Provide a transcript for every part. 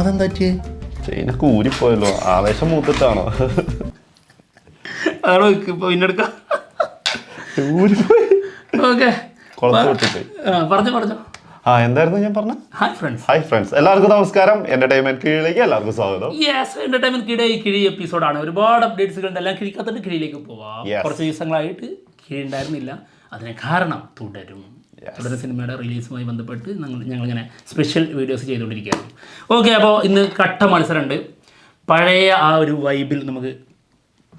അതെന്താ പറ്റിയേ? ചെയിനൊക്കെ ഊരിപ്പോയല്ലോ, ആവേശം മൂത്തിട്ടാണോ? ആണോ ഇപ്പൊ പിന്നെടുക്കാം. ഊരിപ്പോയി. ഓക്കെ, പറഞ്ഞോ. എന്തായിരുന്നു ഞാൻ പറഞ്ഞ? ഹായ് ഫ്രണ്ട്സ്, എല്ലാവർക്കും നമസ്കാരം. എന്റർടൈൻമെന്റ് കീഴിലേക്ക് എല്ലാവർക്കും സ്വാഗതം. എന്റർടൈൻമെന്റ് കിഴി എപ്പിസോഡാണ്. ഒരുപാട് അപ്ഡേറ്റ്സുകൾ ഉണ്ട്. എല്ലാം കിഴിക്കാത്തോണ്ട് കിഴിയിലേക്ക് പോവാം. കുറച്ച് ദിവസങ്ങളായിട്ട് കിഴി ഉണ്ടായിരുന്നില്ല. അതിന് കാരണം തുടരും സിനിമയുടെ റിലീസുമായി ബന്ധപ്പെട്ട് ഞങ്ങളിങ്ങനെ സ്പെഷ്യൽ വീഡിയോസ് ചെയ്തുകൊണ്ടിരിക്കുകയാണ്. ഓക്കെ, അപ്പോൾ ഇന്ന് കട്ട മത്സരമുണ്ട്. പഴയ ആ ഒരു വൈബിൽ നമുക്ക്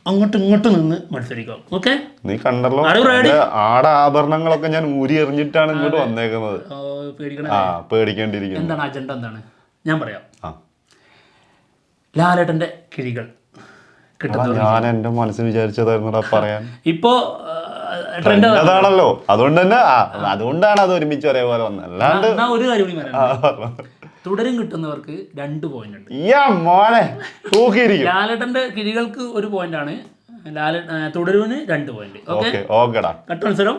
അങ്ങോട്ടും ഇങ്ങോട്ടും നിന്ന് മത്സരിക്കാം. ഓക്കെ, നീ കണ്ടല്ലോ, ആഭരണങ്ങളൊക്കെ ഞാൻ ഊരി എറിഞ്ഞിട്ടാണ് ഇങ്ങോട്ട് വന്നേക്കുന്നത്. പേടിക്കേണ്ടിയിരിക്കുന്നു. എന്താണ് അജണ്ട? എന്താണ് ഞാൻ പറയാം. ലാലേട്ടന്റെ കിഴികൾ ഞാൻ എന്റെ മനസ്സിൽ വിചാരിച്ചതായിരുന്നു പറയാൻ. ഇപ്പോ അതാണല്ലോ, അതുകൊണ്ടാണ് അത് ഒരുമിച്ച് ഒരേപോലെ വന്നത്. അല്ലാണ്ട് ഒരു കാര്യം കൂടി പറയാം. തുടരും കിട്ടുന്നവർക്ക് 2 പോയിന്റ് ഉണ്ട്. ലാലേട്ടന്റെ കിഴികൾക്ക് 1 പോയിന്റ് ആണ്. തുടരുവിന് 2 പോയിന്റ്. കട്ട് മത്സരം.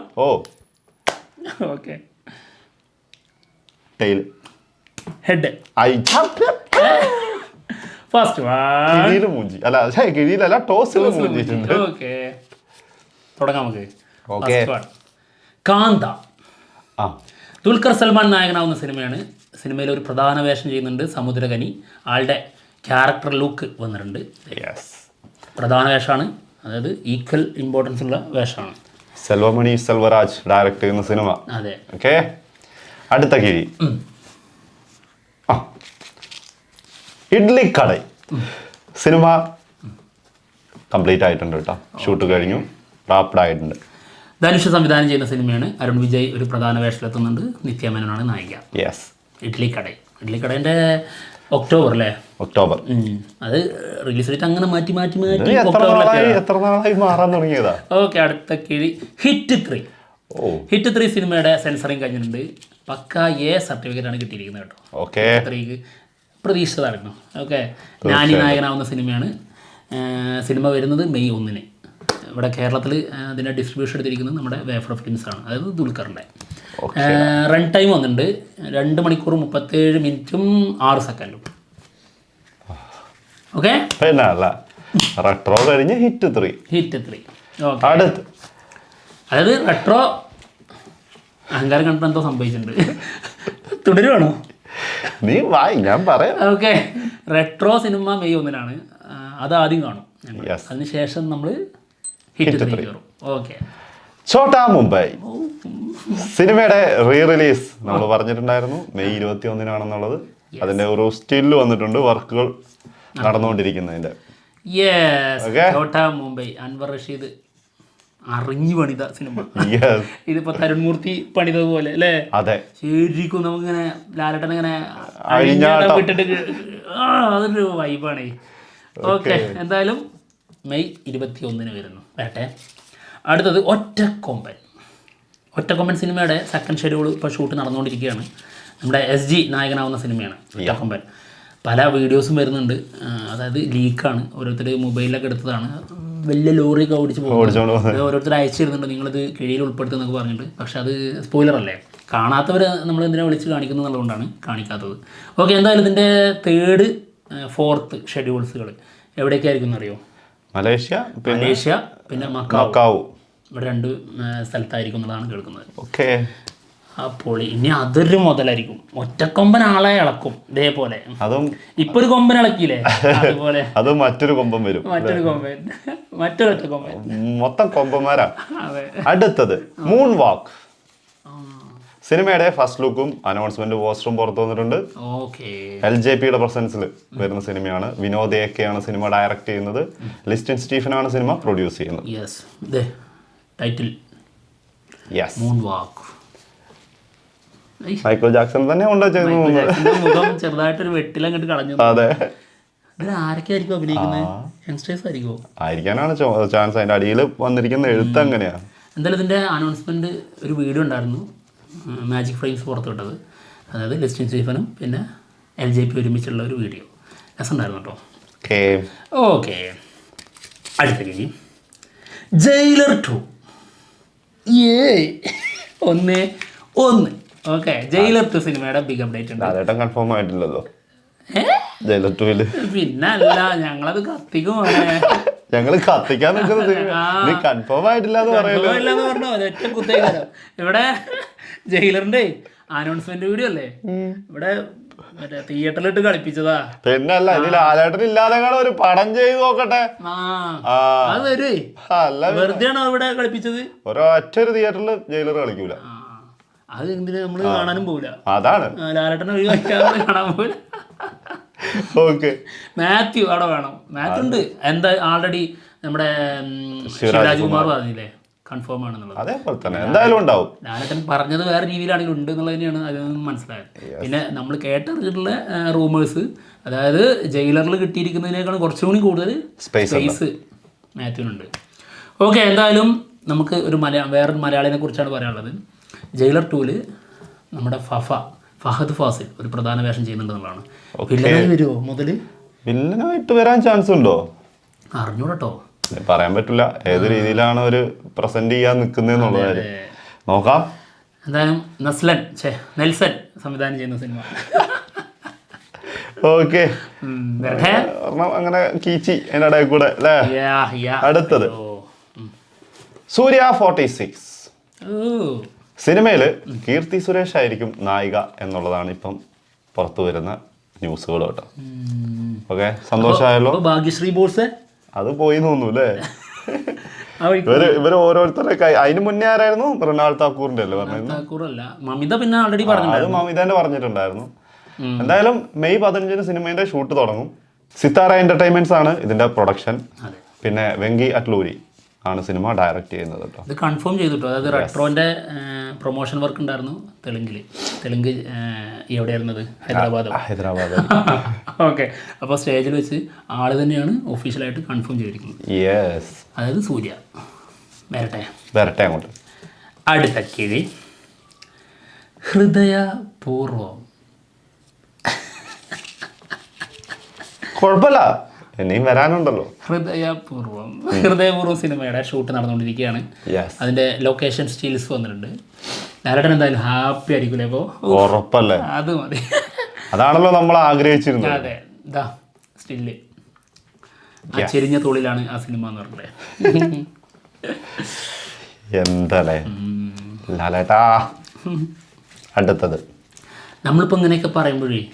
ഓക്കെ, ഹെഡ് ഫസ്റ്റ് ഓക്കെ, തുടങ്ങാം നമുക്ക്. കാന്ത. ദുൽഖർ സൽമാൻ നായകനാവുന്ന സിനിമയാണ്. സിനിമയിൽ ഒരു പ്രധാന വേഷം ചെയ്യുന്നുണ്ട് സമുദ്രകനി. ആളുടെ ക്യാരക്ടർ ലുക്ക് വന്നിട്ടുണ്ട്. പ്രധാന വേഷമാണ്, അതായത് ഈക്വൽ ഇമ്പോർട്ടൻസ് ഉള്ള വേഷമാണ്. സെൽവമണി സെൽവരാജ് ഡയറക്ട് ചെയ്യുന്ന സിനിമ. അതെ. ഓക്കെ, അടുത്ത കിഴി ഇഡ്ലിക്കട. സിനിമ കംപ്ലീറ്റ് ആയിട്ടുണ്ട് കേട്ടോ. ഷൂട്ട് കഴിഞ്ഞു, റാപ്ഡ് ആയിട്ടുണ്ട്. ധനുഷ് സംവിധാനം ചെയ്യുന്ന സിനിമയാണ്. അരുൺ വിജയ് ഒരു പ്രധാന വേഷത്തിലെത്തുന്നുണ്ട്. നിത്യ മേനോനാണ് നായിക. ഇഡ്ലിക്കടേൻ്റെ ഒക്ടോബർ അല്ലേ? ഒക്ടോബർ. അത് റിലീസ് ഡേറ്റ് അങ്ങനെ മാറ്റി എത്ര നാളായി മാറാൻ തുടങ്ങിയതാ. ഓക്കെ, അടുത്ത കിഴി ഹിറ്റ് 3. ഹിറ്റ് 3 സിനിമയുടെ സെൻസറിങ് കഴിഞ്ഞിട്ടുണ്ട്. പക്ക A സർട്ടിഫിക്കറ്റ് ആണ് കിട്ടിയിരിക്കുന്നത് കേട്ടോ. ഓക്കെ, 3ക്ക് പ്രതീക്ഷിച്ചതായിരുന്നു. ഓക്കെ, നാനി നായകനാവുന്ന സിനിമയാണ്. സിനിമ വരുന്നത് മെയ് 1. ഇവിടെ കേരളത്തിൽ അതിൻ്റെ ഡിസ്ട്രിബ്യൂഷൻ എടുത്തിരിക്കുന്നത് നമ്മുടെ വേഫർ ഫിലിംസ് ആണ്, അതായത് ദുൽഖറിൻ്റെ. റൺ ടൈം വന്നിട്ടുണ്ട് 2 മണിക്കൂർ 37 മിനിറ്റും 6 സെക്കൻഡും. ഓക്കെ, റെട്രോ കഴിഞ്ഞ് ഹിറ്റ് 3. അതായത് റെട്രോ അഹങ്കാരം കണ്ടിട്ട് എന്തോ സംഭവിച്ചിട്ടുണ്ട്. തുടരുവാണോ? നീ വായി, ഞാൻ പറയാം. ഓക്കെ, റെട്രോ സിനിമ മെയ് 1 അത് ആദ്യം കാണും. അതിനുശേഷം നമ്മൾ ഹിറ്റ് 3 കയറും. ഓക്കെ, ഛോട്ടാ മുംബൈ സിനിമയുടെ റീ റിലീസ് നമ്മൾ പറഞ്ഞിട്ടുണ്ടായിരുന്നു മെയ് 21 അതിന്റെ ഒരു സ്റ്റിൽ വന്നിട്ടുണ്ട്, വർക്കുകൾ നടന്നുകൊണ്ടിരിക്കുന്നതിന്റെ. ഛോട്ടാ മുംബൈ അൻവർ റഷീദ് അറിഞ്ഞു പണിത സിനിമ. ഇതിപ്പോ തരുൺമൂർത്തി പണിതതുപോലെ അല്ലേ? അതെ, ശരിക്കും നമുക്കിങ്ങനെ ലാലേട്ടൻ ഇങ്ങനെ വിട്ടിട്ട് അതൊരു വൈബാണ്. ഓക്കെ, എന്തായാലും മെയ് 21 വരുന്നു. വേട്ടെ, അടുത്തത് ഒറ്റക്കൊമ്പൻ സിനിമയുടെ സെക്കൻഡ് ഷെഡ്യൂൾ ഇപ്പോൾ ഷൂട്ട് നടന്നുകൊണ്ടിരിക്കുകയാണ്. നമ്മുടെ SG നായകനാവുന്ന സിനിമയാണ് ഒറ്റക്കൊമ്പൻ. പല വീഡിയോസും വരുന്നുണ്ട്. അതായത് ലീക്കാണ്, ഓരോരുത്തർ മൊബൈലിലൊക്കെ എടുത്തതാണ്. വലിയ ലോറിയൊക്കെ ഓടിച്ച് പോകുന്നത് ഓരോരുത്തർ അയച്ചു തരുന്നുണ്ട്, നിങ്ങളിത് കിഴിയിൽ ഉൾപ്പെടുത്തുന്നൊക്കെ പറഞ്ഞിട്ട്. പക്ഷെ അത് സ്പോയിലറല്ലേ, കാണാത്തവർ നമ്മൾ എന്തിനാ വിളിച്ച് കാണിക്കുന്നത് എന്നുള്ളതുകൊണ്ടാണ് കാണിക്കാത്തത്. ഓക്കെ, എന്തായാലും ഇതിൻ്റെ 3rd 4th ഷെഡ്യൂൾസുകൾ എവിടേക്കായിരിക്കും എന്നറിയോ? മലേഷ്യ പിന്നെ മക്കാവു. ഇവിടെ 2 സ്ഥലത്തായിരിക്കും എന്നുള്ളതാണ് കേൾക്കുന്നത്. ഓക്കെ, അപ്പോൾ ഇനി അതൊരു മുതലായിരിക്കും. ഒറ്റക്കൊമ്പൻ ആളെ ഇളക്കും ഇതേപോലെ. അതും ഇപ്പൊ ഒരു കൊമ്പൻ ഇളക്കിയില്ലേ, അതുപോലെ അത് മറ്റൊരു കൊമ്പൻ വരും. മറ്റൊരൊറ്റ കൊമ്പൻ, മൊത്തം കൊമ്പന്മാരാ. അടുത്തത് മൂൺ വാക്ക്. സിനിമയുടെ ഫസ്റ്റ് ലുക്കും അനൗൺസ്മെന്റ് പോസ്റ്ററും പുറത്തു വന്നിട്ടുണ്ട്. LJPയുടെ പ്രസൻസിൽ വരുന്ന സിനിമയാണ്. വിനോദ് AK സിനിമ ഡയറക്ട് ചെയ്യുന്നത്. ലിസ്റ്റിൻ സ്റ്റീഫനാണ് സിനിമ പ്രൊഡ്യൂസ് ചെയ്യുന്നത്. മൈക്കിൾ ജാക്സൺ തന്നെ ഉണ്ടോ ചെറുതായിട്ടൊരു വെട്ടിലങ്ങോട്ട് കളഞ്ഞു. അതെ, ആരൊക്കെയായിരിക്കും അഭിനയിക്കുന്നത്? യങ്സ്റ്റേഴ്സ് ആയിരിക്കുമോ? ആയിരിക്കാനാണ് ചാൻസ്. അതിന്റെ അടിയിൽ വന്നിരിക്കുന്ന എഴുത്ത് അങ്ങനെയാ. എന്തായാലും ഇതിന്റെ അനൗൺസ്മെന്റ് ഒരു വീഡിയോ ഉണ്ടായിരുന്നു, മാജിക് ഫ്രെയിംസ് പുറത്തുവിട്ടത്. അതായത് ലിസ്റ്റിൻ സ്റ്റീഫനും പിന്നെ LJP ഒരുമിച്ചുള്ള ഒരു വീഡിയോ. രസമുണ്ടായിരുന്നു കേട്ടോ. ഓക്കെ, അടുത്ത കേജി ജയിലർ 2. 1 ഓക്കെ, ജയിലർ 2 സിനിമയുടെ ബിഗ് അപ്ഡേറ്റ് ഉണ്ട്. കൺഫേം ആയിട്ടില്ലല്ലോ. ജയിലർ 2 പിന്നെ അല്ല ഞങ്ങളത് കത്തിക്കും ഞങ്ങള് കത്തിക്കാൻ നിൽക്കുന്നത് നീ കൺഫേം ആയിട്ടില്ല എന്ന് പറയല്ലോ. പറഞ്ഞോ ഒറ്റ കുത്തേക്കാരോ ഇവിടെ ജയിലറിന്റെ അനൗൺസ്മെന്റ് വീഡിയോ അല്ലേ ഇവിടെ മറ്റേ തിയേറ്ററിലിട്ട് കളിപ്പിച്ചതാ. പിന്നെ അല്ല ഇനി ലാലേട്ടൻ ഇല്ലാതെ ഒരു പടം ചെയ്ത് നോക്കട്ടെ. അത് വരുവേ വെറുതെ ആണോ ഇവിടെ കളിപ്പിച്ചത്? ഒരൊറ്റ ഒരു തിയേറ്ററിൽ ജയിലർ കളിക്കൂല. അത് എന്തിനാ നമ്മള് കാണാനും പോവില്ല. അതാണ് ലാലേട്ടനെ ഒഴിവാക്കിയാൽ കാണാൻ പോവില്ല. ഓക്കെ മാത്യു അവിടെ വേണം. മാത്യു ഉണ്ട് എന്താ ആൾറെഡി നമ്മുടെ ശിവരാജ് കുമാർ പറഞ്ഞില്ലേ കൺഫേം ആണെന്നുള്ളത്. അതേപോലെ തന്നെ എന്തായാലും ഉണ്ടാവും. ലാലേട്ടൻ പറഞ്ഞത് വേറെ രീതിയിലാണെങ്കിലും ഉണ്ട് എന്നുള്ളത് തന്നെയാണ് അതിൽ നിന്ന് മനസ്സിലായത്. പിന്നെ നമ്മൾ കേട്ടറിഞ്ഞിട്ടുള്ള റൂമേഴ്സ് അതായത് ജയിലറിൽ കിട്ടിയിരിക്കുന്നതിനേക്കാൾ കുറച്ചും കൂടി കൂടുതൽ സ്പേസ് മാത്യുവിനുണ്ട്. ഓക്കെ എന്തായാലും നമുക്ക് ഒരു വേറൊരു മലയാളിനെ കുറിച്ചാണ് പറയാനുള്ളത്. ജയിലർ 2 നമ്മുടെ ഫഹദ് ഫാസിൽ ഒരു പ്രധാന വേഷം ചെയ്യുന്നുണ്ടെന്നുള്ളതാണ്. വില്ലനായി വരുമോ മുതൽ? വില്ലനായിട്ട് വരാൻ ചാൻസ് ഉണ്ടോ അറിഞ്ഞൂടട്ടോ, പറയാൻ പറ്റില്ല. ഏത് രീതിയിലാണ് ഒരു പ്രസന്റ് ചെയ്യാൻ നിൽക്കുന്നതെന്നുള്ള കാര്യം നോക്കാം. എന്തായാലും നെൽസൺ സംവിധാനം ചെയ്യുന്ന സിനിമ. ഓക്കെ അങ്ങനെ കീച്ചി അതിൻ്റെ ഇടയിൽ കൂടെ അല്ലേ. അടുത്തത് സൂര്യ 46. സിനിമയിൽ കീർത്തി സുരേഷ് ആയിരിക്കും നായിക എന്നുള്ളതാണ് ഇപ്പം പുറത്തു വരുന്ന ന്യൂസുകൾ കേട്ടോ. ഓക്കെ സന്തോഷമായല്ലോ. ഭാഗ്യശ്രീ ബോസ് അത് പോയി തോന്നുന്നു അല്ലേ. ഇവര് ഓരോരുത്തരുടെ അതിന് മുന്നേ ആരായിരുന്നു? മൃണാൾ താക്കൂറിന്റെ അല്ലേ പറഞ്ഞിരുന്നു? മമിത പിന്നെ ആൾറെഡി പറഞ്ഞു. അത് മമിതന്റെ പറഞ്ഞിട്ടുണ്ടായിരുന്നു. എന്തായാലും മെയ് 15 സിനിമയുടെ ഷൂട്ട് തുടങ്ങും. സിത്താര എന്റർടൈൻമെന്റ്സ് ആണ് ഇതിന്റെ പ്രൊഡക്ഷൻ. പിന്നെ വെങ്കി അറ്റ്ലൂരി ആണ് സിനിമ ഡയറക്റ്റ് ചെയ്യുന്നത് കേട്ടോ. ഇത് കൺഫേം ചെയ്തിട്ടോ. അതായത് റെട്രോന്റെ പ്രൊമോഷൻ വർക്ക് ഉണ്ടായിരുന്നു തെലുങ്ക് എവിടെയായിരുന്നത്? ഹൈദരാബാദ്. ഓക്കെ അപ്പോൾ സ്റ്റേജിൽ വെച്ച് ആള് തന്നെയാണ് ഒഫീഷ്യലായിട്ട് കൺഫേം ചെയ്തിരിക്കുന്നത്. അതായത് സൂര്യ. വരട്ടെ അങ്ങോട്ട്. അടുത്ത കിഴി ഹൃദയപൂർവം. കുഴപ്പമില്ല ഇനിയും വരാനുണ്ടല്ലോ. ഹൃദയപൂർവ്വം സിനിമയുടെ ഷൂട്ട് നടന്നുകൊണ്ടിരിക്കുകയാണ്. അതിന്റെ ലൊക്കേഷൻ സ്റ്റിൽസ് വന്നിട്ടുണ്ട്. ലാലേട്ടൻ എന്തായാലും ഹാപ്പി ആയിരിക്കില്ലേ? അപ്പോൾ ഉറപ്പല്ലേ? അത് മതി. അതാണല്ലോ നമ്മൾ ആഗ്രഹിച്ചിരുന്നത്. അതെ ഇതാ സ്റ്റില്ല് ചെരിഞ്ഞ തോളിലാണ് ആ സിനിമ എന്ന് പറഞ്ഞത്. എന്തല്ലേ ലാലേട്ടാ. അടുത്തത് നമ്മളിപ്പോ ഇങ്ങനെയൊക്കെ പറയുമ്പോഴേ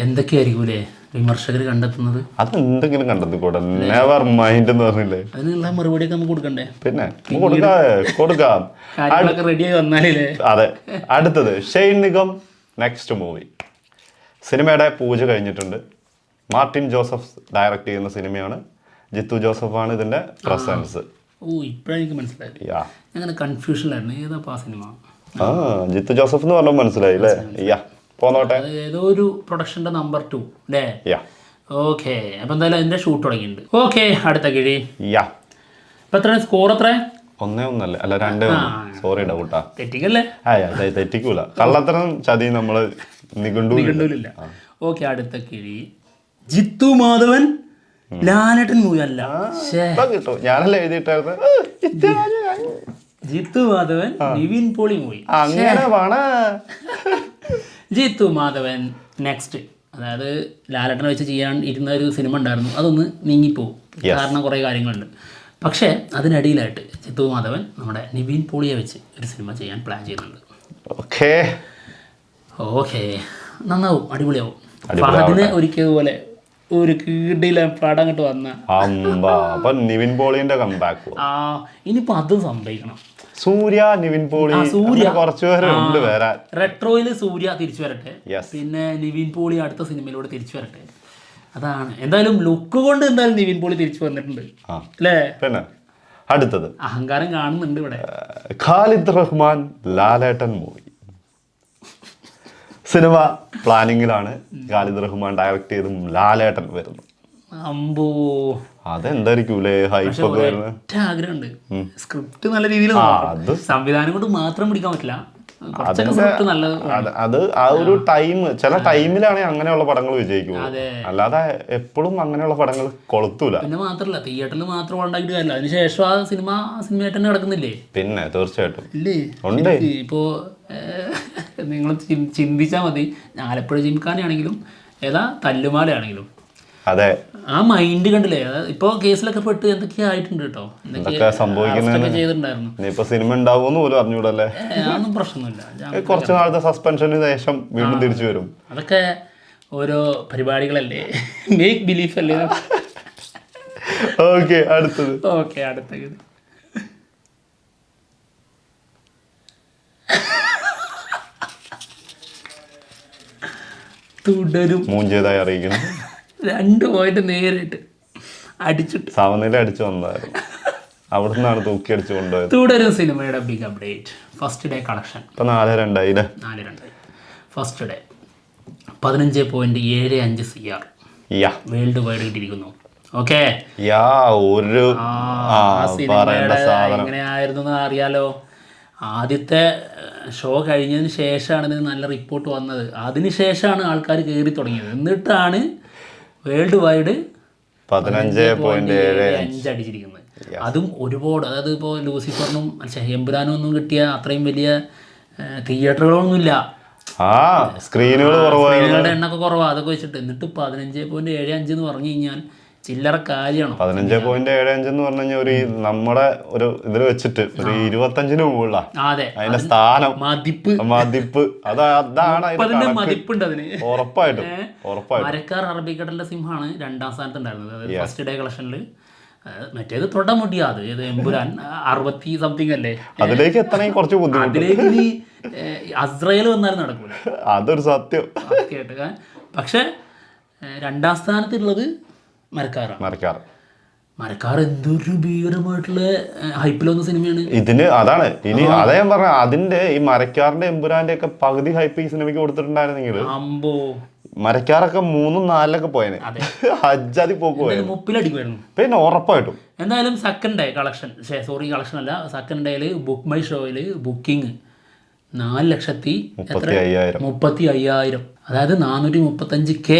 എന്തൊക്കെയായിരിക്കൂലേ വിമർശകർ കണ്ടെത്തുന്നത്? അത് എന്തെങ്കിലും കണ്ടെത്തിക്കൂടെ? നെവർ മൈൻഡ് എന്ന് പറഞ്ഞില്ലേ. അതിനുള്ള മറുപടിയൊക്കെ നമുക്ക് കൊടുക്കണ്ടേ? പിന്നെ കൊടുക്കാം. റെഡിയായി വന്നാലേ. അതെ. അടുത്തത് ഷെയ്ൻ നിഗം നെക്സ്റ്റ് മൂവി. സിനിമയുടെ പൂജ കഴിഞ്ഞിട്ടുണ്ട്. മാർട്ടിൻ ജോസഫ് ഡയറക്റ്റ് ചെയ്യുന്ന സിനിമയാണ്. ജിത്തു ജോസഫാണ് ഇതിന്റെ പ്രസൻസ്. ഇപ്പഴാണ് എനിക്ക് മനസ്സിലായത്. അങ്ങനെ കൺഫ്യൂഷനിലായിരുന്നു ഏതാ ആ സിനിമ. ജിത്തു ജോസഫ് എന്ന് പറഞ്ഞാൽ മനസ്സിലായി അല്ലേ? പോന്നോട്ടെ. ഏതോ ഒരു പ്രൊഡക്ഷന്റെ നമ്പർ 2 അല്ലേ? ഓക്കെ അപ്പൊ എന്തായാലും അതിന്റെ ഷൂട്ട് തുടങ്ങിയിട്ടുണ്ട്. ഓക്കെ അടുത്ത കിഴി. ഇപ്പൊ എത്ര സ്കോർ? എത്ര? 1-1 അല്ല 2-1. സോറി ഡൗട്ടാ. തെറ്റിക്കല്ലേ? തെറ്റിക്കൂല. കള്ളത്തരം ചതി നമ്മള് നിഘണ്ടുവില്ല. ഓക്കെ അടുത്ത കിഴി ജിത്തു മാധവൻ ലാലേട്ടൻ മൂവി അല്ല. ഞാനല്ലേ എഴുതിയിട്ടായിരുന്നു. ജിത്തു മാധവൻ നിവിൻ പോളി മൂവി. അങ്ങനെ ജിത്തു മാധവൻ നെക്സ്റ്റ്. അതായത് ലാലേട്ടനെ വെച്ച് ചെയ്യാൻ ഇരുന്ന ഒരു സിനിമ ഉണ്ടായിരുന്നു. അതൊന്ന് നീങ്ങിപ്പോവും കാരണം കുറേ കാര്യങ്ങളുണ്ട്. പക്ഷേ അതിനിടയിലായിട്ട് ജിത്തു മാധവൻ നമ്മുടെ നിവിൻ പോളിയെ വെച്ച് ഒരു സിനിമ ചെയ്യാൻ പ്ലാൻ ചെയ്യുന്നുണ്ട്. ഓക്കെ നന്നാവും, അടിപൊളിയാവും. ഫഹദിനെ ഒരിക്കൽ പോലെ ഒരു കീടിലെ പടം അങ്ങോട്ട് വന്ന നിവിൻ പോളിന്റെ കംബാക്ക്. ഇനിയിപ്പോ അതും സംഭവിക്കണം. സൂര്യ നിവിൻ പോളി കുറച്ചുപേരുണ്ട് വരാൻ. റെട്രോയില് സൂര്യ തിരിച്ചു വരട്ടെ, പിന്നെ നിവിൻ പോളി അടുത്ത സിനിമയിലൂടെ തിരിച്ചു വരട്ടെ. അതാണ് എന്തായാലും ലുക്ക് കൊണ്ട് എന്തായാലും നിവിൻ പോളി തിരിച്ചു വന്നിട്ടുണ്ട് അല്ലേ? പിന്നെ അടുത്തത് അഹങ്കാരം കാണുന്നുണ്ട് ഇവിടെ. ഖാലിദ് റഹ്മാൻ ലാലേട്ടൻ മൂവി സിനിമ പ്ലാനിങ്ങിലാണ്. ഖാലിദ് റഹ്മാൻ ഡയറക്ട് ചെയ്തും ലാലേട്ടൻ വരുന്നു. അമ്പോ അതെന്തായിരിക്കൂലേ ഹൈപ്പൊക്കെ വരുന്നത്. ആഗ്രഹമുണ്ട്. സ്ക്രിപ്റ്റ് നല്ല രീതിയിൽ സംവിധാനം കൊണ്ട് മാത്രം പിടിക്കാൻ പറ്റില്ല. അത് ആ ഒരു ടൈം ചില ടൈമിലാണെങ്കിൽ അങ്ങനെയുള്ള പടങ്ങൾ വിജയിക്കും. അല്ലാതെ എപ്പോഴും അങ്ങനെയുള്ള പടങ്ങൾ കൊളുത്തൂല. പിന്നെ മാത്രല്ല തിയേറ്ററിൽ മാത്രം ഉണ്ടാക്കിയിട്ട് കാര്യമില്ല. അതിനുശേഷം ആ സിനിമയായിട്ട് തന്നെ കിടക്കുന്നില്ലേ? പിന്നെ തീർച്ചയായിട്ടും ഇല്ലേ ഉണ്ട്. ഇപ്പോ നിങ്ങൾ ചിന്തിച്ചാൽ മതി. ആലപ്പുഴ ജിംഖാനയാണെങ്കിലും ഏതാ തല്ലുമാലയാണെങ്കിലും അതെ ആ മൈൻഡ് കണ്ടില്ലേ, ഇപ്പൊ കേസിലൊക്കെ പെട്ട് എന്തൊക്കെയാ ആയിട്ടുണ്ട് കേട്ടോ, എന്തൊക്കെ സംഭവിക്കുന്നത് ചെയ്തിട്ടുണ്ടായിരുന്നു. ഇനിയിപ്പോ സിനിമ ഉണ്ടാവുമെന്ന് പോലും അറിഞ്ഞൂടല്ലേ. അതൊന്നും പ്രശ്നമൊന്നുമില്ല, കുറച്ചു നാളത്തെ സസ്പെൻഷന് ശേഷം വീണ്ടും തിരിച്ചു വരും. അതൊക്കെ ഓരോ പരിപാടികളല്ലേ, മേക്ക് ബിലീഫ് അല്ലേ. ഓക്കെ അടുത്തത്. ഓക്കെ അടുത്തത് തുടരും മൂഞ്ചേതായി അറിയിക്കുന്നു. 2 പോയിന്റ് നേരിട്ട് അടിച്ചിട്ട് സമനില അടിച്ചു വന്നതായിരുന്നു, അവിടെ നിന്നാണ് തൂക്കി അടിച്ചു കൊണ്ടുപോയത്. തുടരും സിനിമയുടെ big update. First day collection ഇപ്പൊ 4-2 4-2. First day 15.75 CR worldwide കിട്ടിയിരിക്കുന്നു. ഓക്കെ, എങ്ങനെയായിരുന്നു അറിയാലോ. ആദ്യത്തെ ഷോ കഴിഞ്ഞതിന് ശേഷമാണ് ഇതിന് നല്ല റിപ്പോർട്ട് വന്നത്, അതിനുശേഷമാണ് ആൾക്കാർ കയറി തുടങ്ങിയത്. എന്നിട്ടാണ് വേൾഡ് വൈഡ് 15.75 അടിച്ചിരിക്കുന്നത്. അതും ഒരുപാട്, അതായത് ഇപ്പോൾ ലൂസിഫറിനും എമ്പുരാനും ഒന്നും കിട്ടിയ അത്രയും വലിയ തിയേറ്ററുകളൊന്നുമില്ല, സ്ക്രീനുകളുടെ എണ്ണൊക്കെ കുറവാണ്. അതൊക്കെ വെച്ചിട്ട് എന്നിട്ട് 15.75 എന്ന് പറഞ്ഞു കഴിഞ്ഞാൽ ചില്ലറ കാര്യമാണ്. 15.75 എന്ന് പറഞ്ഞു കഴിഞ്ഞാൽ ഒരു നമ്മുടെ ഒരു ഇതിൽ വെച്ചിട്ട് ഒരു 25-ന് മുകളിലാ. അതെ, അതിന്റെ സ്ഥാനം മതിപ്പ് അതാണ് മതിപ്പുണ്ട് അതിന് ഉറപ്പായിട്ടും. മരക്കാർ അറബിക്കടലിന്റെ സിംഹമാണ് 2ാം സ്ഥാനത്ത് ഉണ്ടായിരുന്നത്, അതായത് ഫസ്റ്റ് ഡേ കളക്ഷനിൽ. മറ്റേത് തൊട മുടിയാത് ഏത് എമ്പുരാൻ 60 സംതിങ് അല്ലേ, അതിലേക്ക് എത്തണമെങ്കിൽ കുറച്ച് ബുദ്ധിമുട്ട്. അതിലേക്ക് അസ്രയേൽ വന്നാലും നടക്കൂല, അതൊരു സത്യമായിട്ട്. പക്ഷെ 2ാം സ്ഥാനത്തുള്ളത് മരക്കാർ എന്തൊരു ഭീകരമായിട്ടുള്ള ഹൈപ്പിൽ വന്ന സിനിമയാണ് ഇതിന്. അതാണ് ഇനി അതേ ഞാൻ പറഞ്ഞ, അതിന്റെ ഈ മരക്കാറിന്റെ എമ്പുരാന്റെ ഒക്കെ പകുതി ഹൈപ്പ് ഈ സിനിമയ്ക്ക് കൊടുത്തിട്ടുണ്ടായിരുന്നെങ്കിൽ മരക്കാറൊക്കെ 3-4 പോയേനെ. ഹജ്ജാതി പോക്ക് പോയത് 30 പിന്നെ ഉറപ്പായിട്ടും. എന്തായാലും സെക്കൻഡ് ഡേ കളക്ഷൻ അല്ല, സെക്കൻഡ് ഡേയില് ബുക്ക് മൈ ഷോയില് ബുക്കിംഗ് 4,35,000, അതായത് 435K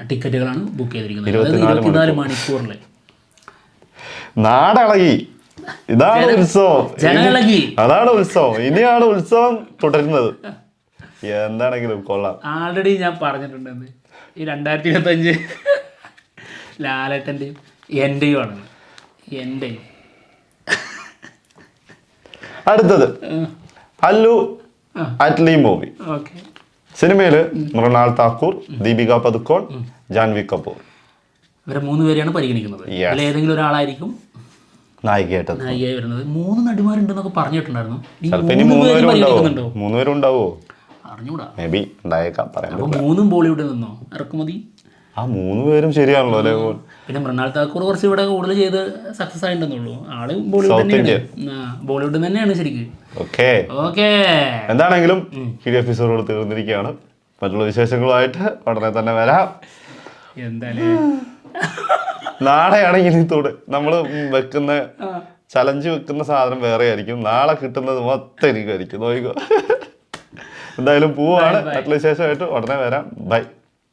ടിക്കറ്റുകളാണ് ബുക്ക് ചെയ്തിരിക്കുന്നത്. 24 മണിക്കൂറിൽ നാടളകി. ഇതാണ് ഉത്സവം, അതാണ് ഉത്സവം. ഇനിയാണ് ഉത്സവം തുടരുന്നത്. എന്താണെങ്കിലും കൊള്ളാം. ആൾറെഡി ഞാൻ പറഞ്ഞിട്ടുണ്ടെന്ന്, ഈ 2025 ലാലേട്ടൻ്റെയും എൻ്റെയും ആണ്. എൻ്റെയും അടുത്തത് അല്ലു അറ്റ്ലി മൂവി. സിനിമയില് മൃണാൾ താക്കൂർ, ദീപിക പദുക്കോൺ, ജാൻവി കപൂർ, ഇവരെ 3 പേരെയാണ് പരിഗണിക്കുന്നത്. അതിൽ ഏതെങ്കിലും ഒരാളായിരിക്കും നായികയായി വരുന്നത്. 3 നടിമാരുണ്ടെന്നൊക്കെ പറഞ്ഞിട്ടുണ്ടായിരുന്നു. 3 പേരുണ്ടാവോ അറിഞ്ഞൂടാ, മേ ബി ഉണ്ടായേക്കാം. അപ്പോൾ 3 ബോളിവുഡിൽ നിന്നോ ഇറക്കുമതി. ആ 3 പേരും ശരിയാണല്ലോ അല്ലേ. പിന്നെ മൃണാൾ താക്കൂർ കുറച്ച് ഇവിടെ കൂടുതൽ ചെയ്ത് സക്സസ് ആയിട്ടുണ്ടെന്നുള്ളൂ. ആള് ബോളിവുഡ് തന്നെയാണ് ശരിക്കും. ഓക്കെ എന്താണെങ്കിലും ഈ എപ്പിസോഡ് തീർന്നിരിക്കുകയാണ്. മറ്റുള്ള വിശേഷങ്ങളുമായിട്ട് ഉടനെ തന്നെ വരാം. എന്തായാലും നാളെയാണെങ്കിൽ നമ്മൾ വെക്കുന്ന ചലഞ്ച് വെക്കുന്ന സാധനം വേറെ ആയിരിക്കും. നാളെ കിട്ടുന്നത് മൊത്തം എനിക്കായിരിക്കും. നോക്കിക്കോ. എന്തായാലും പോവാണ്. മറ്റുള്ള വിശേഷമായിട്ട് ഉടനെ വരാം. ബൈ.